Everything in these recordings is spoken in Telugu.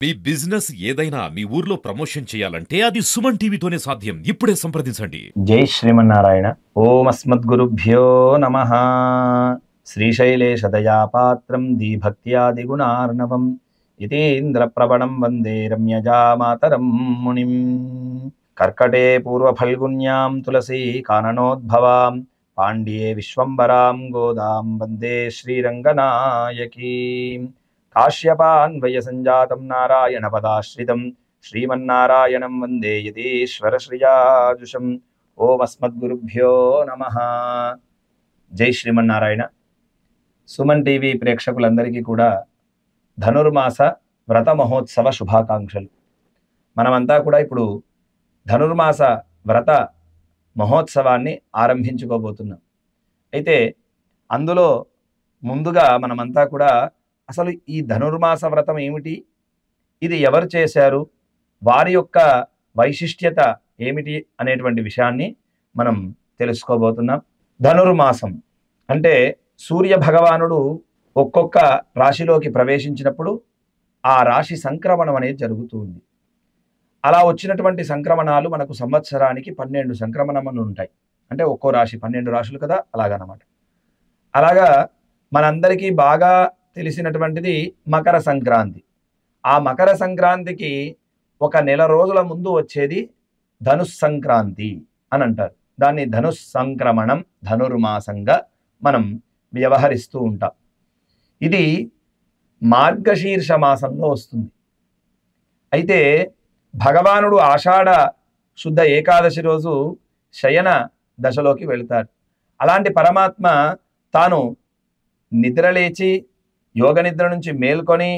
మీ బిజినెస్ ఏదైనా మీ ఊర్లో ప్రమోషన్ చేయాలంటే అది సుమన్ టీవీతోనే సాధ్యం. ఇప్పుడే సంప్రదించండి. జై శ్రీమన్నారాయణ. ఓం అస్మద్గురుభ్యో నమః. శ్రీశైలేశదయాపాత్రం దీభక్త్యాదిగుణార్ణవం యతీంద్రప్రవణం వందే రమ్యజామాతరం మునిం. కర్కటే పూర్వఫల్గున్యాం తులసీ కాననోద్భవాం పాండ్యే విశ్వంబరాం గోదాం వందే శ్రీరంగనాయకీం. కాశ్యపాన్వయ సంజాతం నారాయణ పదాశ్రితం శ్రీమన్నారాయణం వందే యతీశ్వర శ్రియాజుషం. ఓం అస్మద్గురుభ్యో నమః. జై శ్రీమన్నారాయణ. సుమన్ టీవీ ప్రేక్షకులందరికీ కూడా ధనుర్మాస వ్రత మహోత్సవ శుభాకాంక్షలు. మనమంతా కూడా ఇప్పుడు ధనుర్మాస వ్రత మహోత్సవాన్ని ఆరంభించుకోబోతున్నాం. అయితే అందులో ముందుగా మనమంతా కూడా అసలు ఈ ధనుర్మాస వ్రతం ఏమిటి, ఇది ఎవరు చేశారు, వారి యొక్క వైశిష్ట్యత ఏమిటి అనేటువంటి విషయాన్ని మనం తెలుసుకోబోతున్నాం. ధనుర్మాసం అంటే సూర్య భగవానుడు ఒక్కొక్క రాశిలోకి ప్రవేశించినప్పుడు ఆ రాశి సంక్రమణం అనేది జరుగుతూ ఉంది. అలా వచ్చినటువంటి సంక్రమణాలు మనకు సంవత్సరానికి 12 సంక్రమణములు ఉంటాయి. అంటే ఒక్కో రాశి 12 రాశులు కదా, అలాగనమాట. అలాగా మనందరికీ బాగా తెలిసినటువంటిది మకర సంక్రాంతి. ఆ మకర సంక్రాంతికి ఒక నెల రోజుల ముందు వచ్చేది ధనుస్సంక్రాంతి అని అంటారు. దాన్ని ధనుస్సంక్రమణం, ధనుర్మాసంగా మనం వ్యవహరిస్తూ ఉంటాం. ఇది మార్గశీర్ష మాసంలో వస్తుంది. అయితే భగవానుడు ఆషాఢ శుద్ధ ఏకాదశి రోజు శయన దశలోకి వెళతారు. అలాంటి పరమాత్మ తాను నిద్రలేచి యోగ నిద్ర నుంచి మేల్కొని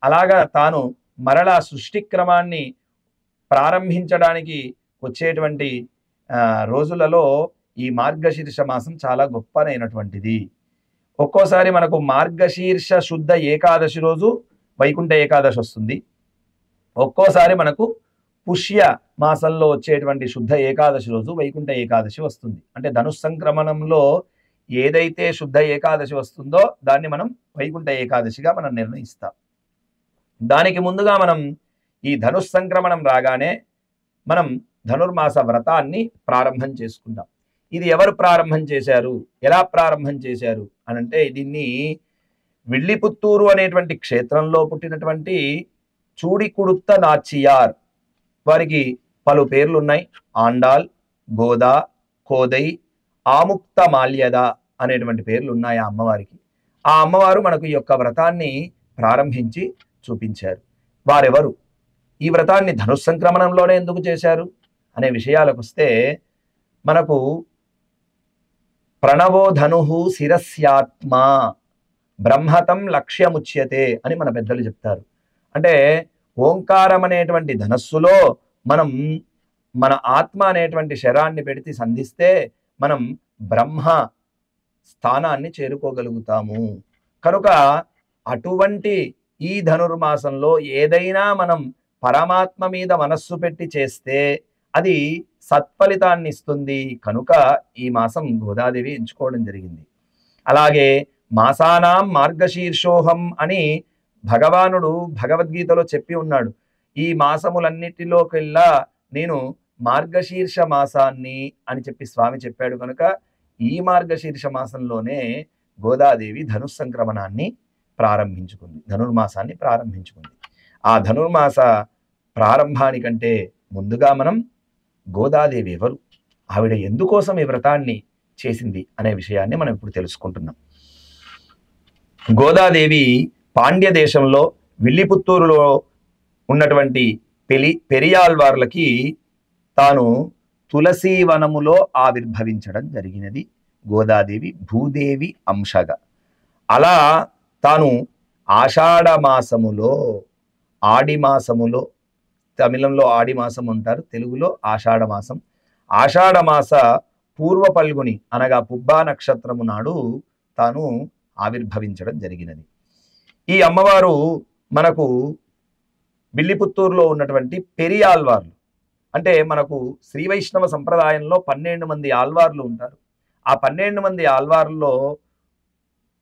అలాగా తాను మరలా సృష్టి క్రమాన్ని ప్రారంభించడానికి వచ్చేటువంటి రోజులలో ఈ మార్గశీర్ష మాసం చాలా గొప్పనైనటువంటిది. ఒక్కోసారి మనకు మార్గశీర్ష శుద్ధ ఏకాదశి రోజు వైకుంఠ ఏకాదశి వస్తుంది. ఒక్కోసారి మనకు పుష్య మాసంలో వచ్చేటువంటి శుద్ధ ఏకాదశి రోజు వైకుంఠ ఏకాదశి వస్తుంది. అంటే ధనుస్సంక్రమణంలో ఏదైతే శుద్ధ ఏకాదశి వస్తుందో దాన్ని మనం వైకుంఠ ఏకాదశిగా మనం నిర్ణయిస్తాం. దానికి ముందుగా మనం ఈ ధనుస్సంక్రమణం రాగానే మనం ధనుర్మాస వ్రతాన్ని ప్రారంభం చేసుకుంటాం. ఇది ఎవరు ప్రారంభం చేశారు, ఎలా ప్రారంభం చేశారు అనంటే, దీన్ని విల్లిపుత్తూరు అనేటువంటి క్షేత్రంలో పుట్టినటువంటి చూడికుడుత్త నాచియార్, వారికి పలు పేర్లు ఉన్నాయి. ఆండాల్, గోదా, కోదై, ఆముక్త మాల్యద అనేటువంటి పేర్లు ఉన్నాయి ఆ అమ్మవారికి. ఆ అమ్మవారు మనకు ఈ యొక్క వ్రతాన్ని ప్రారంభించి చూపించారు. వారెవరు, ఈ వ్రతాన్ని ధనుస్సంక్రమణంలోనే ఎందుకు చేశారు అనే విషయాలకు వస్తే, మనకు ప్రణవో ధనుః శిరస్యాత్మ బ్రహ్మతం లక్ష్యముచ్యతే అని మన పెద్దలు చెప్తారు. అంటే ఓంకారం అనేటువంటి ధనస్సులో మనం మన ఆత్మ అనేటువంటి శరాన్ని పెడితే సంధిస్తే మనం బ్రహ్మ స్థానాన్ని చేరుకోగలుగుతాము. కనుక అటువంటి ఈ ధనుర్మాసంలో ఏదైనా మనం పరమాత్మ మీద మనస్సు పెట్టి చేస్తే అది సత్ఫలితాన్ని ఇస్తుంది. కనుక ఈ మాసం గోదాదేవి ఎంచుకోవడం జరిగింది. అలాగే మాసానాం మార్గశీర్షోహం అని భగవానుడు భగవద్గీతలో చెప్పి ఉన్నాడు. ఈ మాసములన్నిటిలోకెల్లా నేను మార్గశీర్ష మాసాన్ని అని చెప్పి స్వామి చెప్పాడు. కనుక ఈ మార్గశీర్ష మాసంలోనే గోదాదేవి ధనుస్సంక్రమణాన్ని ప్రారంభించుకుంది, ధనుర్మాసాన్ని ప్రారంభించుకుంది. ఆ ధనుర్మాస ప్రారంభానికంటే ముందుగా మనం గోదాదేవి ఎవరు, ఆవిడ ఎందుకోసం ఈ వ్రతాన్ని చేసింది అనే విషయాన్ని మనం ఇప్పుడు తెలుసుకుంటున్నాం. గోదాదేవి పాండ్య దేశంలో విల్లిపుత్తూరులో ఉన్నటువంటి పెరియాళ్వార్లకి తాను తులసీవనములో ఆవిర్భవించడం జరిగినది. గోదాదేవి భూదేవి అంశగా. అలా తాను ఆషాఢ మాసములో, ఆడి మాసములో, తమిళంలో ఆడి మాసం అంటారు, తెలుగులో ఆషాఢ మాసం, ఆషాఢ మాస పూర్వ పల్గుని అనగా పుబ్బా నక్షత్రము నాడు తాను ఆవిర్భవించడం జరిగినది. ఈ అమ్మవారు మనకు విల్లిపుత్తూరులో ఉన్నటువంటి పెరియాళ్వార్లు, అంటే మనకు శ్రీ వైష్ణవ సంప్రదాయంలో 12 మంది ఆళ్వార్లు ఉంటారు. ఆ 12 మంది ఆళ్వార్లలో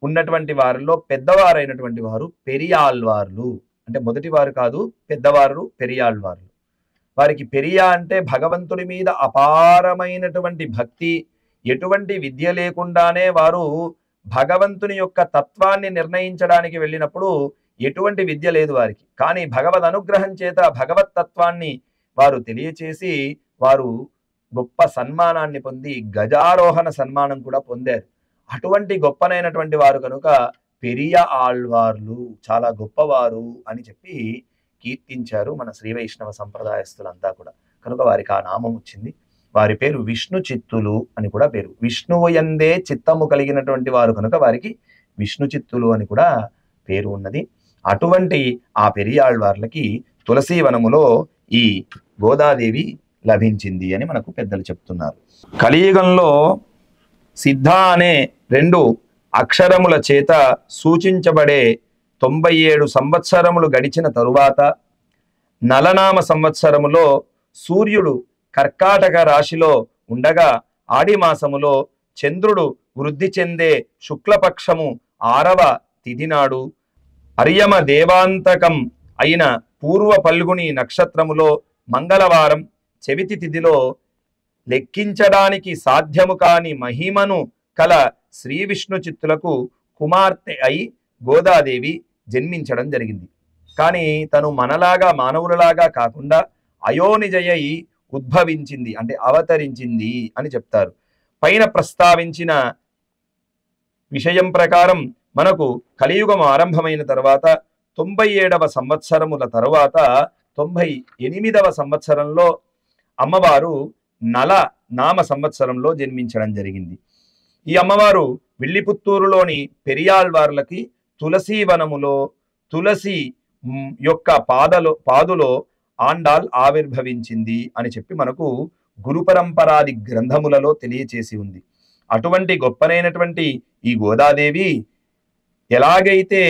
ఉన్నటువంటి వారిలో పెద్దవారైనటువంటి వారు పెరియాళ్వార్లు అంటే మొదటి వారు కాదు, పెద్దవారు పెరియాళ్వార్లు. వారికి పెరియ అంటే భగవంతుడి మీద అపారమైనటువంటి భక్తి, ఎటువంటి విద్య లేకుండానే వారు భగవంతుని యొక్క తత్వాన్ని నిర్ణయించడానికి వెళ్ళినప్పుడు ఎటువంటి విద్య లేదు వారికి, కానీ భగవద్ అనుగ్రహం చేత భగవత్ తత్వాన్ని వారు తెలియచేసి వారు గొప్ప సన్మానాన్ని పొంది గజారోహణ సన్మానం కూడా పొందారు. అటువంటి గొప్పనైనటువంటి వారు కనుక పెరియ ఆళ్వార్లు, చాలా గొప్పవారు అని చెప్పి కీర్తించారు మన శ్రీ వైష్ణవ సంప్రదాయస్తులంతా కూడా. కనుక వారికి ఆ నామం వచ్చింది. వారి పేరు విష్ణు చిత్తులు అని కూడా పేరు. విష్ణువు యందే చిత్తము కలిగినటువంటి వారు కనుక వారికి విష్ణు చిత్తులు అని కూడా పేరు ఉన్నది. అటువంటి ఆ పెరియాళ్వార్లకి తులసీవనములో ఈ గోదాదేవి లభించింది అని మనకు పెద్దలు చెప్తున్నారు. కలియుగంలో సిద్ధ అనే 2 అక్షరముల చేత సూచించబడే 97 సంవత్సరములు గడిచిన తరువాత నలనామ సంవత్సరములో సూర్యుడు కర్కాటక రాశిలో ఉండగా ఆడి మాసములో చంద్రుడు వృద్ధి చెందే శుక్లపక్షము 6వ తిథి నాడు అర్యమ దేవాంతకం అయిన పూర్వ పల్గుని నక్షత్రములో మంగళవారం చెవితి తిథిలో లెక్కించడానికి సాధ్యము కాని మహిమను కల శ్రీ విష్ణు చిత్తులకు కుమార్తె అయి గోదాదేవి జన్మించడం జరిగింది. కానీ తను మనలాగా మానవులలాగా కాకుండా అయోనిజయై ఉద్భవించింది, అంటే అవతరించింది అని చెప్తారు. పైన ప్రస్తావించిన విషయం ప్రకారం మనకు కలియుగం ఆరంభమైన తర్వాత 97వ సంవత్సరముల తరువాత 98వ సంవత్సరంలో అమ్మవారు నల నామ సంవత్సరంలో జన్మించడం జరిగింది. ఈ అమ్మవారు విల్లిపుత్తూరులోని పెరియాళ్వార్లకి తులసీవనములో తులసి యొక్క పాదులో ఆండాల్ ఆవిర్భవించింది అని చెప్పి మనకు గురు పరంపరాది గ్రంథములలో తెలియచేసి ఉంది. అటువంటి గొప్పనైనటువంటి ఈ గోదాదేవి ఎలాగైతే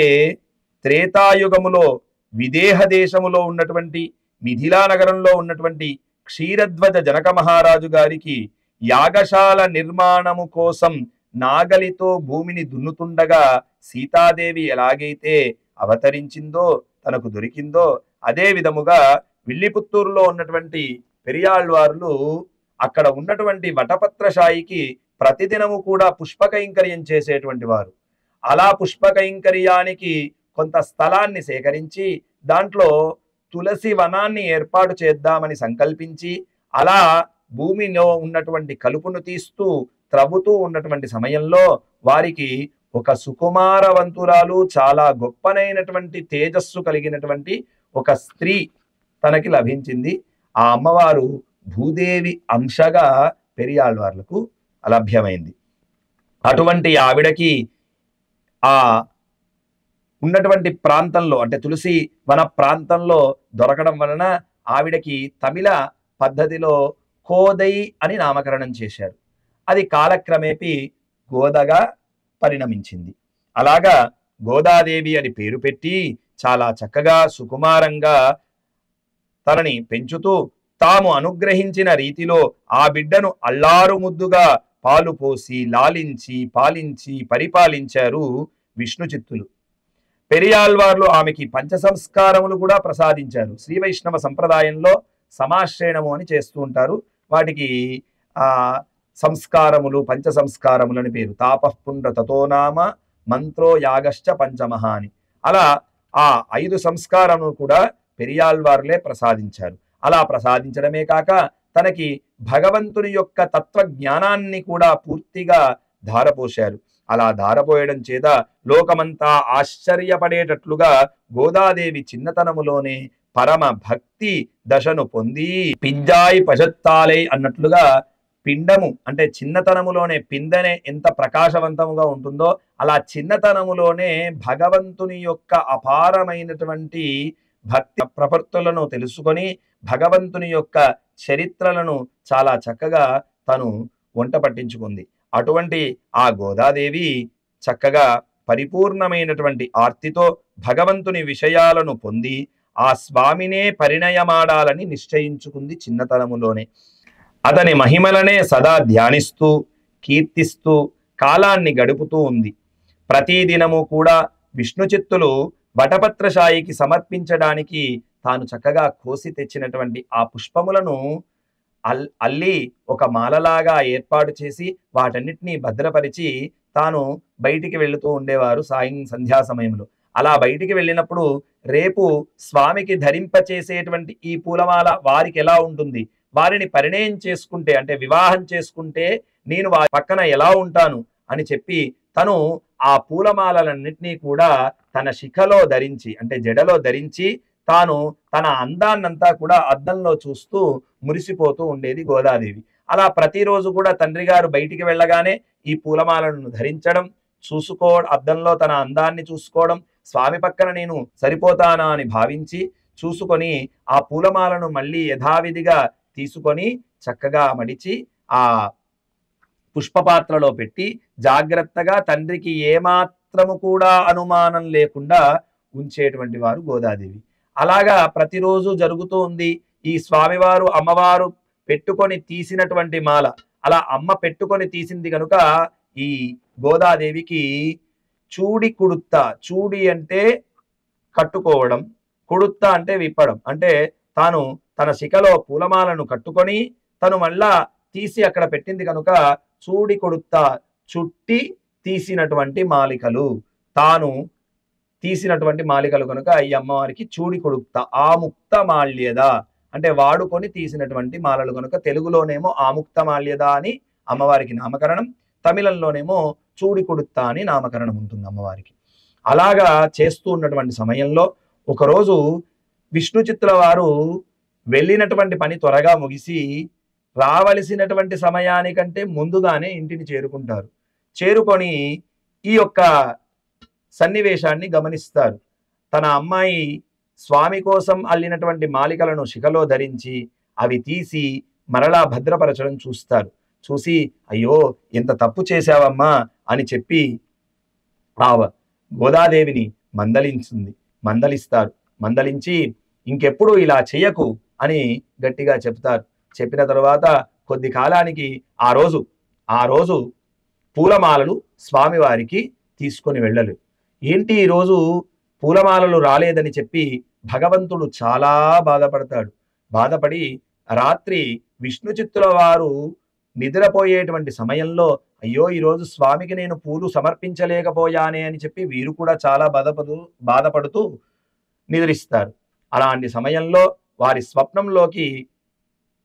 త్రేతాయుగములో విదేహ దేశములో ఉన్నటువంటి మిథిలా నగరంలో ఉన్నటువంటి క్షీరధ్వజ జనక మహారాజు గారికి యాగశాల నిర్మాణము కోసం నాగలితో భూమిని దున్నుతుండగా సీతాదేవి ఎలాగైతే అవతరించిందో, తనకు దొరికిందో, అదే విధముగా విల్లిపుత్తూరులో ఉన్నటువంటి పెరియాళ్వార్లు అక్కడ ఉన్నటువంటి వటపత్రశాయికి ప్రతిదినము కూడా పుష్పకైంకర్యం చేసేటువంటి వారు. అలా పుష్పకైంకర్యానికి కొంత స్థలాన్ని సేకరించి దాంట్లో తులసి వనాన్ని ఏర్పాటు చేద్దామని సంకల్పించి అలా భూమిలో ఉన్నటువంటి కలుపును తీస్తూ త్రవ్వుతూ ఉన్నటువంటి సమయంలో వారికి ఒక సుకుమారవంతురాలు, చాలా గొప్పనైనటువంటి తేజస్సు కలిగినటువంటి ఒక స్త్రీ తనకి లభించింది. ఆ అమ్మవారు భూదేవి అంశగా పెరియాళ్వార్లకు లభ్యమైంది. అటువంటి ఆవిడకి ఆ ఉన్నటువంటి ప్రాంతంలో, అంటే తులసి వన ప్రాంతంలో దొరకడం వలన ఆవిడకి తమిళ పద్ధతిలో కోదై అని నామకరణం చేశారు. అది కాలక్రమేపీ గోదగా పరిణమించింది. అలాగా గోదాదేవి అని పేరు పెట్టి చాలా చక్కగా సుకుమారంగా తనని పెంచుతూ తాము అనుగ్రహించిన రీతిలో ఆ బిడ్డను అల్లారు ముద్దుగా పాలు పోసి లాలించి పాలించి పరిపాలించారు విష్ణు చిత్తులు. పెరియాళ్వార్లు ఆమెకి పంచ సంస్కారములు కూడా ప్రసాదించారు. శ్రీ వైష్ణవ సంప్రదాయంలో సమాశ్రయణము అని చేస్తూ ఉంటారు. వాటికి సంస్కారములు, పంచ సంస్కారములు అని పేరు. తాపఃపుండ్ర తతోనామ మంత్రో యాగశ్చ పంచమహ అని. అలా ఆ 5 సంస్కారములు కూడా పెరియాళ్వార్లే ప్రసాదించారు. అలా ప్రసాదించడమే కాక తనకి భగవంతుని యొక్క తత్వ జ్ఞానాన్ని కూడా పూర్తిగా ధారపోశారు. అలా ధారపోయడం చేత లోకమంతా ఆశ్చర్యపడేటట్లుగా గోదాదేవి చిన్నతనములోనే పరమ భక్తి దశను పొంది పింజాయి పశత్తాలై అన్నట్లుగా పిండము అంటే చిన్నతనములోనే పిందెనే ఎంత ప్రకాశవంతముగా ఉంటుందో అలా చిన్నతనములోనే భగవంతుని యొక్క అపారమైనటువంటి భక్తి ప్రపత్తులను తెలుసుకొని భగవంతుని యొక్క చరిత్రలను చాలా చక్కగా తను వంట పట్టించుకుంది. అటువంటి ఆ గోదాదేవి చక్కగా పరిపూర్ణమైనటువంటి ఆర్తితో భగవంతుని విషయాలను పొంది ఆ స్వామినే పరిణయమాడాలని నిశ్చయించుకుంది చిన్నతనములోనే. అతని మహిమలనే సదా ధ్యానిస్తూ కీర్తిస్తూ కాలాన్ని గడుపుతూ ఉంది. ప్రతిదినము కూడా విష్ణు చిత్తులు వటపత్రశాయికి సమర్పించడానికి తాను చక్కగా కోసి తెచ్చినటువంటి ఆ పుష్పములను అల్లి ఒక మాలలాగా ఏర్పాటు చేసి వాటన్నిటినీ భద్రపరిచి తాను బయటికి వెళుతూ ఉండేవారు సంధ్యా సమయంలో. అలా బయటికి వెళ్ళినప్పుడు రేపు స్వామికి ధరింపచేసేటువంటి ఈ పూలమాల వారికి ఎలా ఉంటుంది, వారిని పరిణయం చేసుకుంటే అంటే వివాహం చేసుకుంటే నేను వారి పక్కన ఎలా ఉంటాను అని చెప్పి తను ఆ పూలమాలలన్నింటినీ కూడా తన శిఖలో ధరించి అంటే జడలో ధరించి తాను తన అందాన్నంతా కూడా అద్దంలో చూస్తూ మురిసిపోతూ ఉండేది గోదాదేవి. అలా ప్రతిరోజు కూడా తండ్రి గారు బయటికి వెళ్ళగానే ఈ పూలమాలను ధరించడం, అద్దంలో తన అందాన్ని చూసుకోవడం, స్వామి పక్కన నేను సరిపోతానా అని భావించి చూసుకొని ఆ పూలమాలను మళ్ళీ యథావిధిగా తీసుకొని చక్కగా మడిచి ఆ పుష్పపాత్రలో పెట్టి జాగ్రత్తగా తండ్రికి ఏమాత్రము కూడా అనుమానం లేకుండా ఉంచేటువంటి వారు గోదాదేవి. అలాగా ప్రతిరోజు జరుగుతూ ఉంది. ఈ స్వామివారు అమ్మవారు పెట్టుకొని తీసినటువంటి మాల అలా అమ్మ పెట్టుకొని తీసింది కనుక ఈ గోదాదేవికి చూడి కుడుత్త, చూడి అంటే కట్టుకోవడం, కుడుత్త అంటే విప్పడం, అంటే తాను తన శిఖలో పూలమాలను కట్టుకొని తను మళ్ళా తీసి అక్కడ పెట్టింది కనుక చూడి కొడుత్త, చుట్టి తీసినటువంటి మాలికలు, తాను తీసినటువంటి మాలికలు కనుక ఈ అమ్మవారికి చూడి కొడుత్త, ఆముక్త మాల్యద అంటే వాడుకొని తీసినటువంటి మాలలు కనుక తెలుగులోనేమో ఆముక్త మాల్యద అని అమ్మవారికి నామకరణం, తమిళంలోనేమో చూడి కొడుత్త అని నామకరణం ఉంటుంది అమ్మవారికి. అలాగా చేస్తూ ఉన్నటువంటి సమయంలో ఒకరోజు విష్ణు చిత్తుల వారు వెళ్ళినటువంటి పని త్వరగా ముగిసి రావలసినటువంటి సమయానికంటే ముందుగానే ఇంటిని చేరుకుంటారు. చేరుకొని ఈ యొక్క సన్నివేశాన్ని గమనిస్తారు. తన అమ్మాయి స్వామి కోసం అల్లినటువంటి మాలికలను శిఖలో ధరించి అవి తీసి మరలా భద్రపరచడం చూస్తారు. చూసి అయ్యో ఎంత తప్పు చేశావమ్మా అని చెప్పి ఆ గోదాదేవిని మందలిస్తారు. మందలించి ఇంకెప్పుడు ఇలా చెయ్యకు అని గట్టిగా చెప్తారు. చెప్పిన తర్వాత కొద్ది కాలానికి ఆ రోజు పూలమాలలు స్వామివారికి తీసుకొని వెళ్ళలు. ఏంటి ఈరోజు పూలమాలలు రాలేదని చెప్పి భగవంతుడు చాలా బాధపడతాడు. బాధపడి రాత్రి విష్ణు చిత్తుల వారు నిద్రపోయేటువంటి సమయంలో అయ్యో ఈరోజు స్వామికి నేను పూలు సమర్పించలేకపోయానే అని చెప్పి వీరు కూడా చాలా బాధపడుతూ నిద్రిస్తారు. అలాంటి సమయంలో వారి స్వప్నంలోకి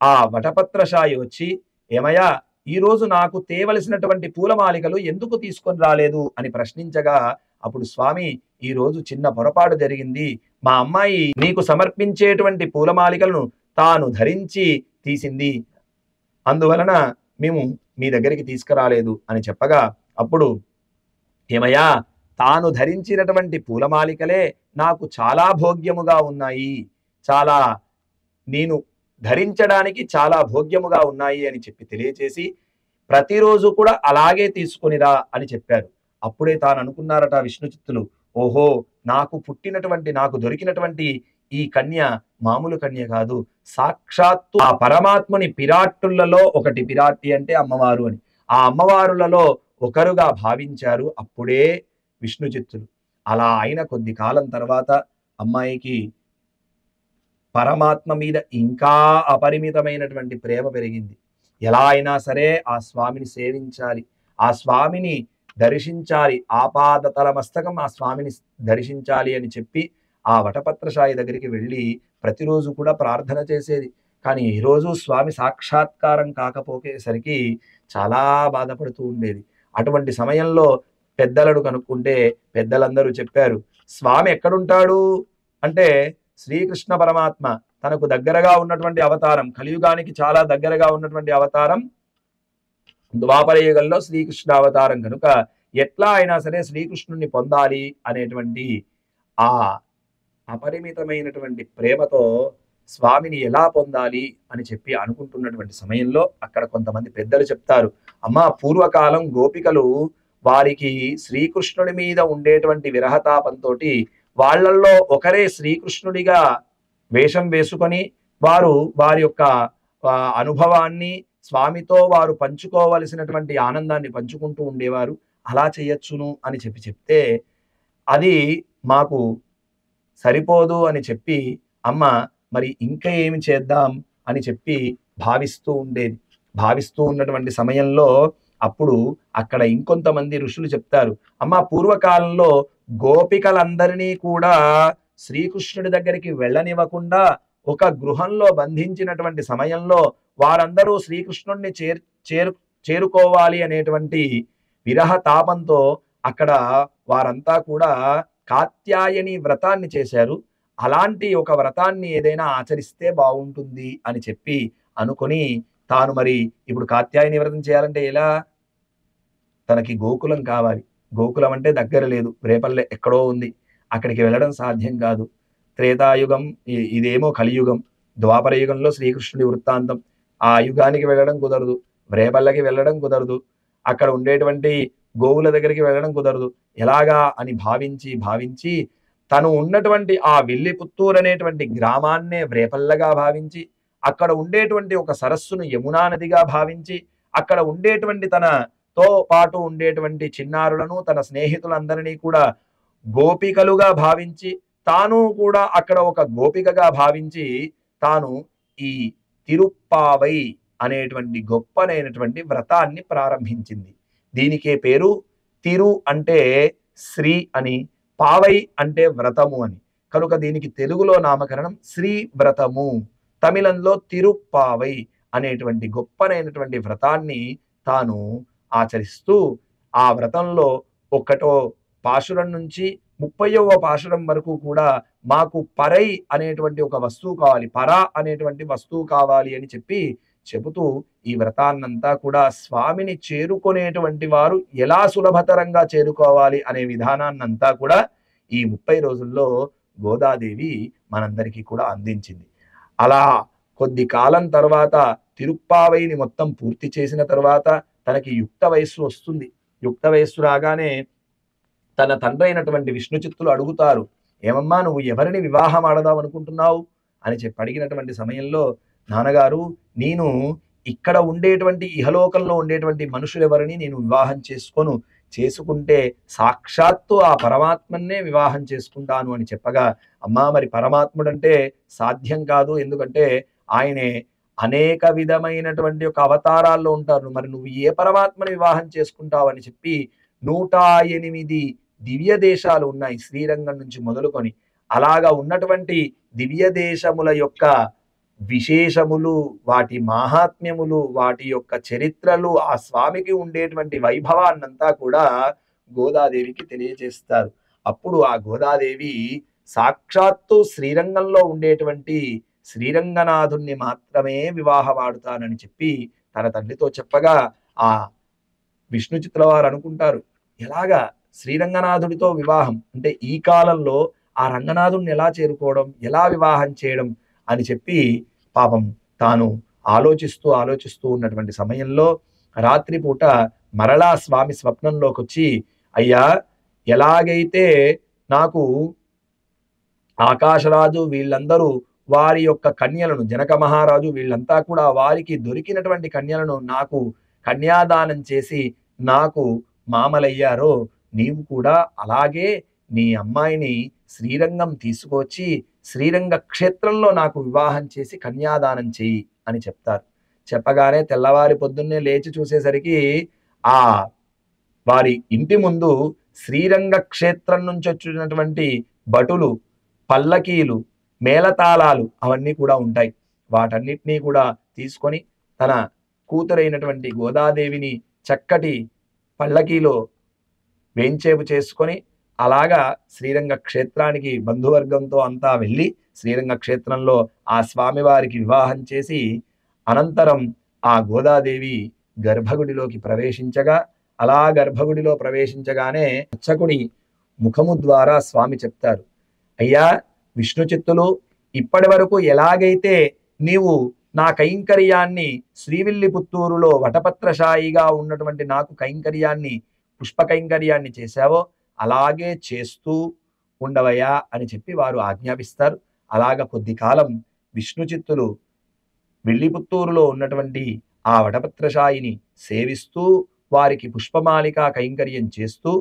ఆ వటపత్రశాయి వచ్చి ఏమయ్యా ఈరోజు నాకు తేవలసినటువంటి పూలమాలికలు ఎందుకు తీసుకొని రాలేదు అని ప్రశ్నించగా అప్పుడు స్వామి ఈరోజు చిన్న పొరపాటు జరిగింది, మా అమ్మాయి నీకు సమర్పించేటువంటి పూలమాలికలను తాను ధరించి తీసింది, అందువలన మేము మీ దగ్గరికి తీసుకురాలేదు అని చెప్పగా అప్పుడు ఏమయ్యా తాను ధరించినటువంటి పూలమాలికలే నాకు చాలా భోగ్యముగా ఉన్నాయి, చాలా నేను ధరించడానికి చాలా భోగ్యముగా ఉన్నాయి అని చెప్పి తెలియచేసి ప్రతిరోజు కూడా అలాగే తీసుకొనిరా అని చెప్పారు. అప్పుడే తాను అనుకున్నారట విష్ణు చిత్తులు, ఓహో నాకు దొరికినటువంటి ఈ కన్య మామూలు కన్య కాదు, సాక్షాత్తు ఆ పరమాత్ముని పిరాట్టులలో ఒకటి, పిరాట్టి అంటే అమ్మవారు అని, ఆ అమ్మవారులలో ఒకరుగా భావించారు అప్పుడే విష్ణు చిత్తులు. అలా అయిన కొద్ది కాలం తర్వాత అమ్మాయికి పరమాత్మ మీద ఇంకా అపరిమితమైనటువంటి ప్రేమ పెరిగింది. ఎలా అయినా సరే ఆ స్వామిని సేవించాలి, ఆ స్వామిని దర్శించాలి, ఆపాదతల మస్తకం ఆ స్వామిని దర్శించాలి అని చెప్పి ఆ వటపత్రశాయి దగ్గరికి వెళ్ళి ప్రతిరోజు కూడా ప్రార్థన చేసేది. కానీ ఈరోజు స్వామి సాక్షాత్కారం కాకపోయేసరికి చాలా బాధపడుతూ ఉండేది. అటువంటి సమయంలో పెద్దలను కనుక్కుంటే పెద్దలందరూ చెప్పారు, స్వామి ఎక్కడుంటాడు అంటే శ్రీకృష్ణ పరమాత్మ తనకు దగ్గరగా ఉన్నటువంటి అవతారం, కలియుగానికి చాలా దగ్గరగా ఉన్నటువంటి అవతారం ద్వాపర యుగంలో శ్రీకృష్ణ అవతారం కనుక ఎట్లా అయినా సరే శ్రీకృష్ణుని పొందాలి అనేటువంటి ఆ అపరిమితమైనటువంటి ప్రేమతో స్వామిని ఎలా పొందాలి అని చెప్పి అనుకుంటున్నటువంటి సమయంలో అక్కడ కొంతమంది పెద్దలు చెప్తారు, అమ్మా పూర్వకాలం గోపికలు వారికి శ్రీకృష్ణుడి మీద ఉండేటువంటి విరహతాపంతో వాళ్ళల్లో ఒకరే శ్రీకృష్ణుడిగా వేషం వేసుకొని వారి యొక్క అనుభవాన్ని స్వామితో వారు పంచుకోవలసినటువంటి ఆనందాన్ని పంచుకుంటూ ఉండేవారు, అలా చేయొచ్చును అని చెప్తే అది మాకు సరిపోదు అని చెప్పి అమ్మ మరి ఇంకా ఏమి చేద్దాం అని చెప్పి భావిస్తూ ఉండేది. భావిస్తూ ఉన్నటువంటి సమయంలో అప్పుడు అక్కడ ఇంకొంతమంది ఋషులు చెప్తారు, అమ్మ పూర్వకాలంలో గోపికలందరినీ కూడా శ్రీకృష్ణుడి దగ్గరికి వెళ్ళనివ్వకుండా ఒక గృహంలో బంధించినటువంటి సమయంలో వారందరూ శ్రీకృష్ణుడిని చేరుకోవాలి అనేటువంటి విరహ తాపంతో అక్కడ వారంతా కూడా కాత్యాయని వ్రతాన్ని చేశారు. అలాంటి ఒక వ్రతాన్ని ఏదైనా ఆచరిస్తే బాగుంటుంది అని చెప్పి అనుకొని తాను మరి ఇప్పుడు కాత్యాయని వ్రతం చేయాలంటే ఎలా? తనకి గోకులం కావాలి. గోకులం అంటే దగ్గర లేదు, రేపల్లె ఎక్కడో ఉంది, అక్కడికి వెళ్ళడం సాధ్యం కాదు. త్రేతాయుగం, ఇదేమో కలియుగం, ద్వాపర యుగంలో శ్రీకృష్ణుడి వృత్తాంతం. ఆ యుగానికి వెళ్ళడం కుదరదు, రేపల్లెకి వెళ్ళడం కుదరదు, అక్కడ ఉండేటువంటి గోవుల దగ్గరికి వెళ్ళడం కుదరదు. ఎలాగా అని భావించి తను ఉన్నటువంటి ఆ విల్లిపుత్తూరు అనేటువంటి గ్రామాన్నే రేపల్లగా భావించి, అక్కడ ఉండేటువంటి ఒక సరస్సును యమునా నదిగా భావించి, అక్కడ ఉండేటువంటి తనతో పాటు ఉండేటువంటి చిన్నారులను, తన స్నేహితులందరినీ కూడా గోపికలుగా భావించి, తాను కూడా అక్కడ ఒక గోపికగా భావించి తాను ఈ తిరుప్పావై అనేటువంటి గొప్పనైనటువంటి వ్రతాన్ని ప్రారంభించింది. దీనికే పేరు తిరు అంటే శ్రీ అని, పావై అంటే వ్రతము అని. కనుక దీనికి తెలుగులో నామకరణం శ్రీ వ్రతము, తమిళంలో తిరుప్పావై అనేటువంటి గొప్పనైనటువంటి వ్రతాన్ని తాను ఆచరిస్తూ ఆ వ్రతంలో 1వ పాశురం నుంచి 30వ పాశురం వరకు కూడా మాకు పరై అనేటువంటి ఒక వస్తువు కావాలి, పరా అనేటువంటి వస్తువు కావాలి అని చెబుతూ ఈ వ్రతాన్నంతా కూడా స్వామిని చేరుకునేటువంటి వారు ఎలా సులభతరంగా చేరుకోవాలి అనే విధానాన్నంతా కూడా ఈ 30 రోజుల్లో గోదాదేవి మనందరికీ కూడా అందించింది. అలా కొద్ది కాలం తర్వాత తిరుప్పావైని మొత్తం పూర్తి చేసిన తర్వాత తనకి యుక్త వయస్సు వస్తుంది. యుక్త వయస్సు రాగానే తన తండ్రి అయినటువంటి విష్ణుచిత్తులు అడుగుతారు, ఏమమ్మా నువ్వు ఎవరిని వివాహం ఆడదాం అనుకుంటున్నావు అని చెప్పి అడిగినటువంటి సమయంలో, నాన్నగారు నేను ఇక్కడ ఉండేటువంటి ఇహలోకంలో ఉండేటువంటి మనుషులెవరిని నేను వివాహం చేసుకుంటే సాక్షాత్తు ఆ పరమాత్మన్నే వివాహం చేసుకుంటాను అని చెప్పగా, అమ్మా మరి పరమాత్ముడంటే సాధ్యం కాదు, ఎందుకంటే ఆయనే అనేక విధమైనటువంటి ఒక అవతారాల్లో ఉంటారు, మరి నువ్వు ఏ పరమాత్మని వివాహం చేసుకుంటావు అని చెప్పి 108 దివ్య దేశాలు ఉన్నాయి శ్రీరంగం నుంచి మొదలుకొని. అలాగా ఉన్నటువంటి దివ్య దేశముల యొక్క విశేషములు, వాటి మాహాత్మ్యములు, వాటి యొక్క చరిత్రలు, ఆ స్వామికి ఉండేటువంటి వైభవాన్నంతా కూడా గోదాదేవికి తెలియజేస్తారు. అప్పుడు ఆ గోదాదేవి సాక్షాత్తు శ్రీరంగంలో ఉండేటువంటి శ్రీరంగనాథుణ్ణి మాత్రమే వివాహమాడుతానని చెప్పి తన తండ్రితో చెప్పగా, ఆ విష్ణు చిత్తుల వారు అనుకుంటారు, ఎలాగా శ్రీరంగనాథుడితో వివాహం అంటే ఈ కాలంలో ఆ రంగనాథుడిని ఎలా చేరుకోవడం, ఎలా వివాహం చేయడం అని చెప్పి పాపం తాను ఆలోచిస్తూ ఉన్నటువంటి సమయంలో రాత్రిపూట మరలా స్వామి స్వప్నంలోకి వచ్చి, అయ్యా ఎలాగైతే నాకు ఆకాశరాజు వీళ్ళందరూ వారి యొక్క కన్యలను, జనక మహారాజు వీళ్ళంతా కూడా వారికి దొరికినటువంటి కన్యలను నాకు కన్యాదానం చేసి నాకు మామలయ్యారో, నీవు కూడా అలాగే నీ అమ్మాయిని శ్రీరంగం తీసుకొచ్చి శ్రీరంగ క్షేత్రంలో నాకు వివాహం చేసి కన్యాదానం చెయ్యి అని చెప్తారు. చెప్పగానే తెల్లవారి పొద్దున్నే లేచి చూసేసరికి ఆ వారి ఇంటి ముందు శ్రీరంగ క్షేత్రం నుంచి వచ్చినటువంటి భటులు, పల్లకీలు, మేళతాళాలు అవన్నీ కూడా ఉంటాయి. వాటన్నిటినీ కూడా తీసుకొని తన కూతురైనటువంటి గోదాదేవిని చక్కటి పల్లకీలో వేంచేపు చేసుకొని అలాగా శ్రీరంగ క్షేత్రానికి బంధువర్గంతో అంతా వెళ్ళి శ్రీరంగ క్షేత్రంలో ఆ స్వామివారికి వివాహం చేసి అనంతరం ఆ గోదాదేవి గర్భగుడిలోకి ప్రవేశించగా, అలా గర్భగుడిలో ప్రవేశించగానే అర్చకుడి ముఖము ద్వారా స్వామి చెప్తారు, అయ్యా విష్ణు చిత్తులు, ఇప్పటి వరకు ఎలాగైతే నీవు నా కైంకర్యాన్ని శ్రీవిల్లిపుత్తూరులో వటపత్రశాయిగా ఉన్నటువంటి నాకు కైంకర్యాన్ని, పుష్ప కైంకర్యాన్ని చేశావో అలాగే చేస్తూ ఉండవయ్యా అని చెప్పి వారు ఆజ్ఞాపిస్తారు. అలాగ కొద్ది కాలం విష్ణు చిత్తులు విల్లిపుత్తూరులో ఉన్నటువంటి ఆ వటపత్రశాయిని సేవిస్తూ వారికి పుష్పమాలిక కైంకర్యం చేస్తూ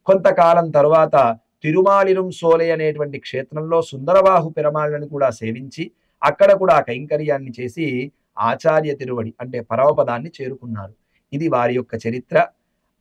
కొంతకాలం తరువాత తిరుమాలిరుం సోలే అనేటువంటి క్షేత్రంలో సుందరబాహు పెరమాళ్ళని కూడా సేవించి అక్కడ కూడా కైంకర్యాన్ని చేసి ఆచార్య తిరువడి అంటే పరమపదాన్ని చేరుకున్నారు. ఇది వారి యొక్క చరిత్ర.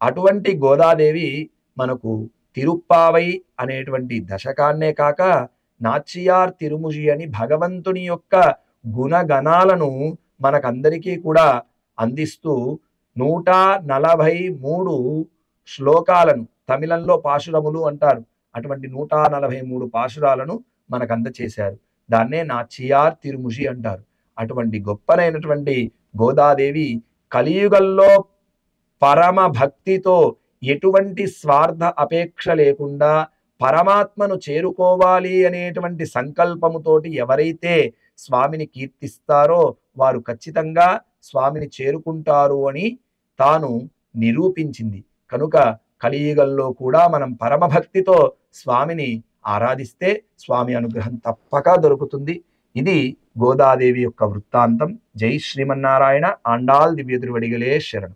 అటువంటి గోదాదేవి మనకు తిరుప్పావై అనేటువంటి దశకాన్నే కాక నాచియార్ తిరుముజి అని భగవంతుని యొక్క గుణగణాలను మనకందరికీ కూడా అందిస్తూ 143 శ్లోకాలను, తమిళంలో పాశురములు అంటారు, అటువంటి 143 పాశురాలను మనకు అందచేశారు. దాన్నే నాచియార్ తిరుముజి అంటారు. అటువంటి గొప్పనైనటువంటి గోదాదేవి కలియుగంలో పరమ భక్తితో ఎటువంటి స్వార్థ అపేక్ష లేకుండా పరమాత్మను చేరుకోవాలి అనేటువంటి సంకల్పముతోటి ఎవరైతే స్వామిని కీర్తిస్తారో వారు ఖచ్చితంగా స్వామిని చేరుకుంటారు అని తాను నిరూపించింది. కనుక కలియుగంలో కూడా మనం పరమభక్తితో స్వామిని ఆరాధిస్తే స్వామి అనుగ్రహం తప్పక దొరుకుతుంది. ఇది గోదాదేవి యొక్క వృత్తాంతం. జై శ్రీమన్నారాయణ. ఆండాల్ దివ్య తిరువడిగలే శరణం.